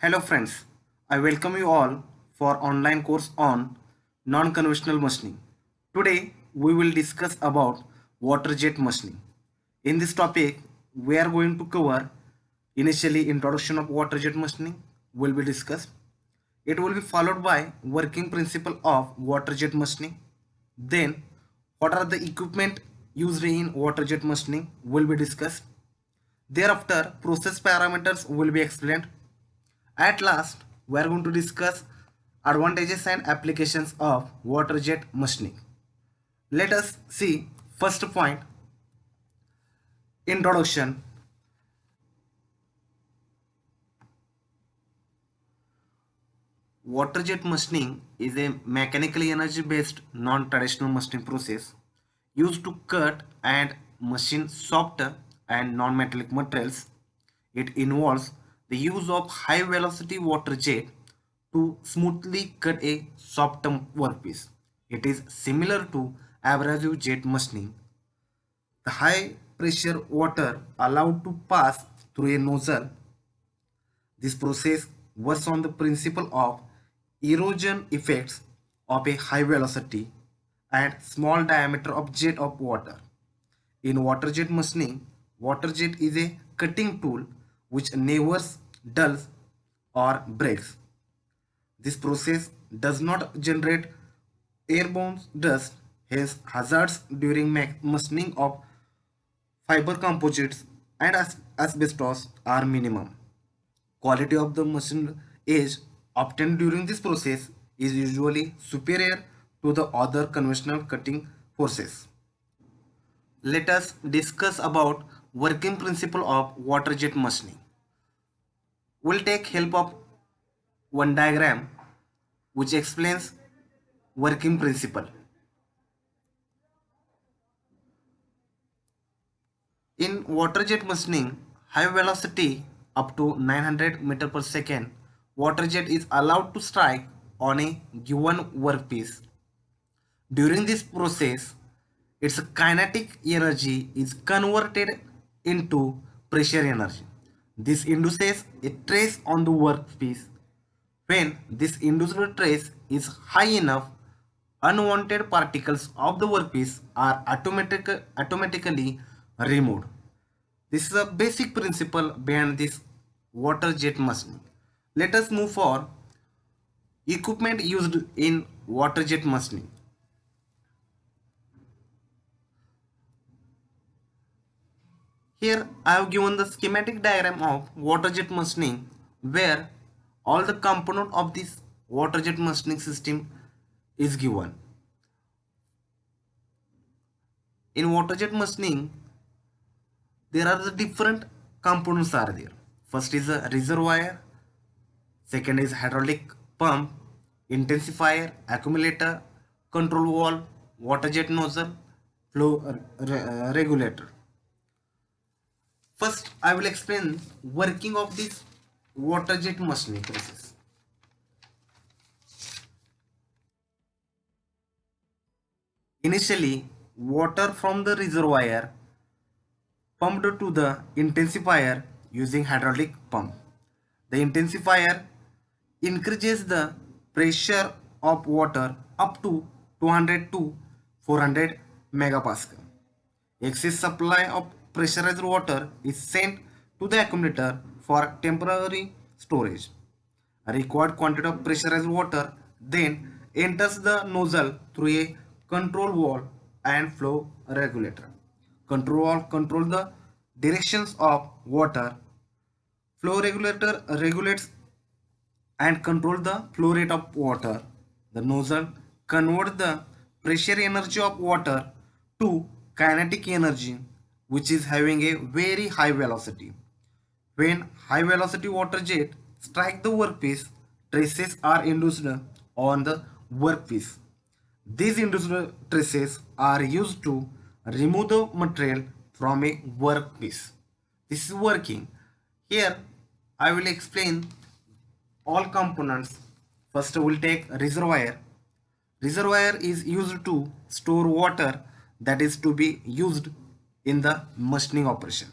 Hello friends, I welcome you all for online course on non-conventional machining. Today we will discuss about water jet machining. In this topic we are going to cover initially introduction of water jet machining will be discussed. It will be followed by working principle of water jet machining. Then what are the equipment used in water jet machining will be discussed. Thereafter process parameters will be explained. At last, we are going to discuss advantages and applications of water jet machining. Let us see first point, introduction. Water jet machining is a mechanically energy based non-traditional machining process used to cut and machine soft and non-metallic materials. It involves the use of high velocity water jet to smoothly cut a soft workpiece. It is similar to abrasive jet machining. The high pressure water allowed to pass through a nozzle. This process works on the principle of erosion effects of a high velocity and small diameter of jet of water. In water jet machining, water jet is a cutting tool which never dulls or breaks. This process does not generate airborne dust, hence hazards during machining of fiber composites and asbestos are minimum. Quality of the machine is obtained during this process is usually superior to the other conventional cutting forces. Let us discuss about working principle of water jet machining. We'll take help of one diagram which explains working principle. In water jet machining, high velocity up to 900 meter per second, water jet is allowed to strike on a given workpiece. During this process, its kinetic energy is converted into pressure energy. This induces a trace on the workpiece. When this induced trace is high enough, unwanted particles of the workpiece are automatically removed. This is a basic principle behind this water jet machining. Let us move for equipment used in water jet machining. Here I have given the schematic diagram of water jet machining where all the component of this water jet machining system is given. In water jet machining, there are the different components are there. First is a reservoir, second is hydraulic pump, intensifier, accumulator, control valve, water jet nozzle, flow regulator. First, I will explain working of this water jet machining process. Initially, water from the reservoir pumped to the intensifier using hydraulic pump. The intensifier increases the pressure of water up to 200 to 400 megapascal. Excess supply of pressurized water is sent to the accumulator for temporary storage. A required quantity of pressurized water then enters the nozzle through a control valve and flow regulator. Control valve controls the directions of water. Flow regulator regulates and control the flow rate of water. The nozzle converts the pressure energy of water to kinetic energy, which is having a very high velocity. When high velocity water jet strike the workpiece, traces are induced on the workpiece. These induced traces are used to remove the material from a workpiece. This is working. Here I will explain all components. First we will take reservoir. Reservoir is used to store water that is to be used in the machining operation.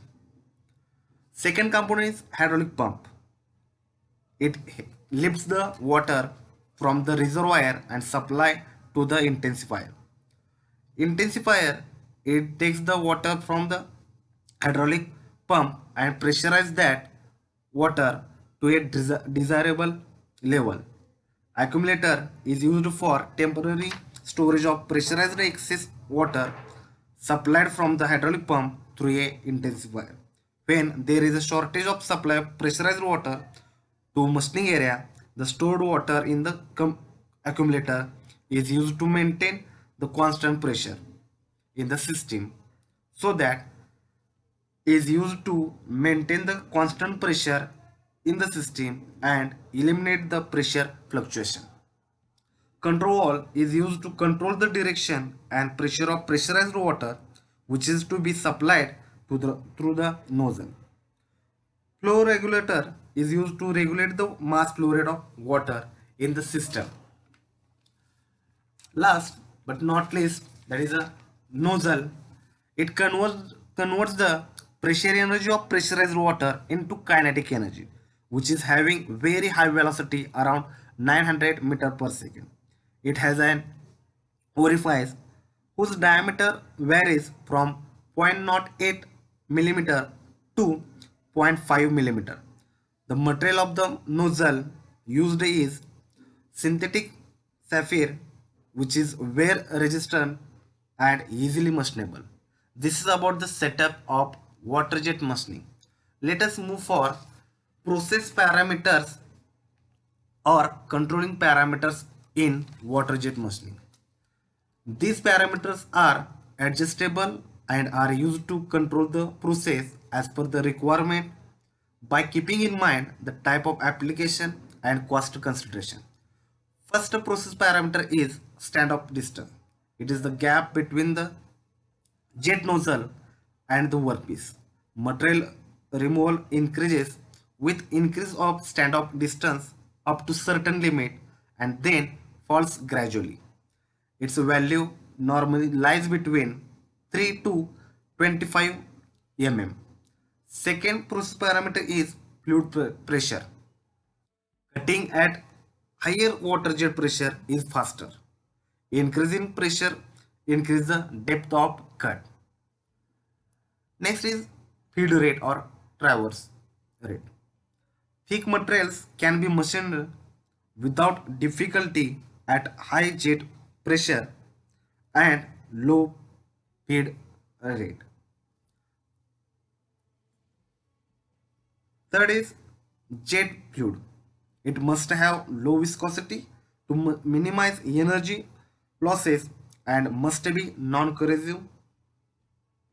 Second component is hydraulic pump. It lifts the water from the reservoir and supply to the intensifier. Intensifier, it takes the water from the hydraulic pump and pressurize that water to a desirable level. Accumulator is used for temporary storage of pressurized excess water supplied from the hydraulic pump through a intensifier. When there is a shortage of supply of pressurized water to machining area, the stored water in the accumulator is used to maintain the constant pressure in the system, so that is used to maintain the constant pressure in the system and eliminate the pressure fluctuation. Control valve is used to control the direction and pressure of pressurized water, which is to be supplied to through the nozzle. Flow regulator is used to regulate the mass flow rate of water in the system. Last but not least, that is a nozzle. It converts the pressure energy of pressurized water into kinetic energy, which is having very high velocity around 900 meter per second. It has an orifice whose diameter varies from 0.08 millimeter to 0.5 millimeter. The material of the nozzle used is synthetic sapphire, which is wear resistant and easily machinable. This is about the setup of water jet machining. Let us move for process parameters or controlling parameters in water jet machining. These parameters are adjustable and are used to control the process as per the requirement by keeping in mind the type of application and cost consideration. First process parameter is stand-off distance. It is the gap between the jet nozzle and the workpiece. Material removal increases with increase of standoff distance up to certain limit and then falls gradually. Its value normally lies between 3 to 25 mm. Second process parameter is fluid pressure. Cutting at higher water jet pressure is faster. Increasing pressure increase the depth of cut. Next is feed rate or traverse rate. Thick materials can be machined without difficulty at high jet pressure and low feed rate. Third is jet fluid. It must have low viscosity to minimize energy losses and must be non-corrosive,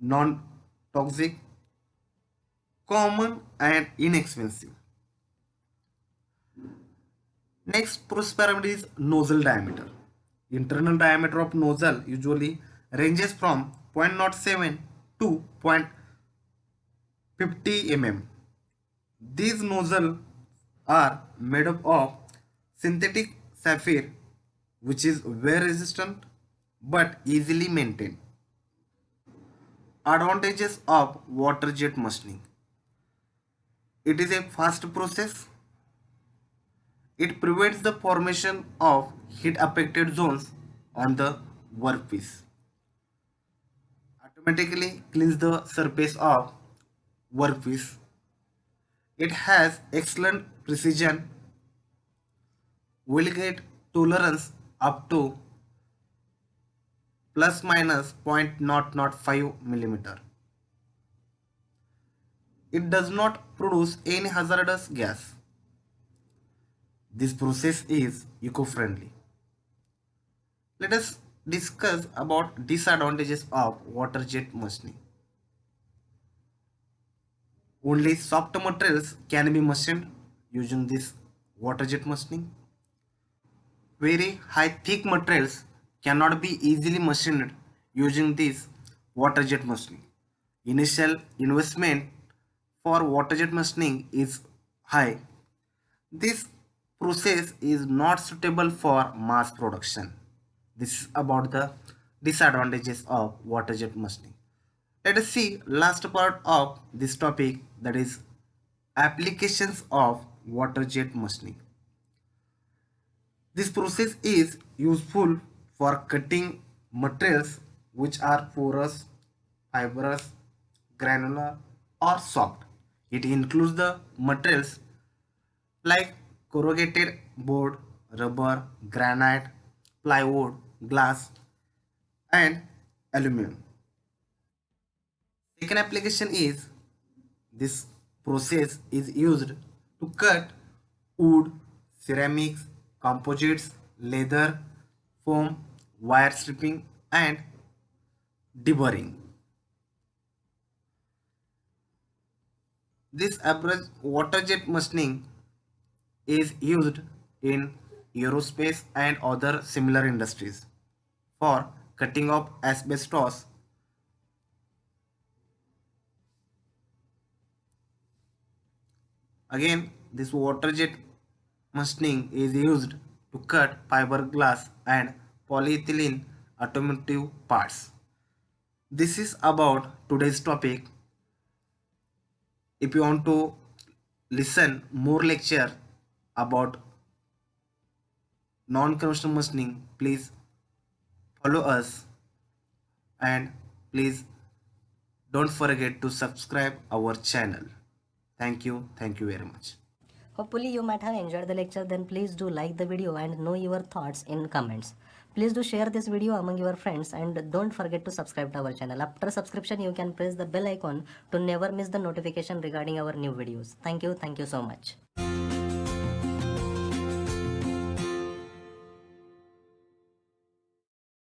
non-toxic, common and inexpensive. Next process parameter is nozzle diameter. Internal diameter of nozzle usually ranges from 0.07 to 0.50 mm. These nozzles are made up of synthetic sapphire, which is wear resistant but easily maintained. Advantages of water jet machining. It is a fast process. It prevents the formation of heat affected zones on the workpiece. Automatically cleans the surface of workpiece. It has excellent precision, will get tolerance up to plus minus 0.005 millimeter. It does not produce any hazardous gas. This process is eco-friendly. Let us discuss about disadvantages of water jet machining. Only soft materials can be machined using this water jet machining. Very high thick materials cannot be easily machined using this water jet machining. Initial investment for water jet machining is high. This process is not suitable for mass production. This is about the disadvantages of water jet machining. Let us see last part of this topic, that is applications of water jet machining. This process is useful for cutting materials which are porous, fibrous, granular, or soft. It includes the materials like corrugated board, rubber, granite, plywood, glass, and aluminum. Second application is this process is used to cut wood, ceramics, composites, leather, foam, wire stripping, and deburring. This average water jet machining is used in aerospace and other similar industries for cutting of asbestos. Again, this water jet machining is used to cut fiberglass and polyethylene automotive parts. This is about today's topic. If you want to listen more lecture about non-conventional machining, please follow us and please don't forget to subscribe our channel. Thank you. Thank you very much. Hopefully you might have enjoyed the lecture. Then please do like the video and know your thoughts in comments. Please do share this video among your friends and don't forget to subscribe to our channel. After subscription you can press the bell icon to never miss the notification regarding our new videos. Thank you so much.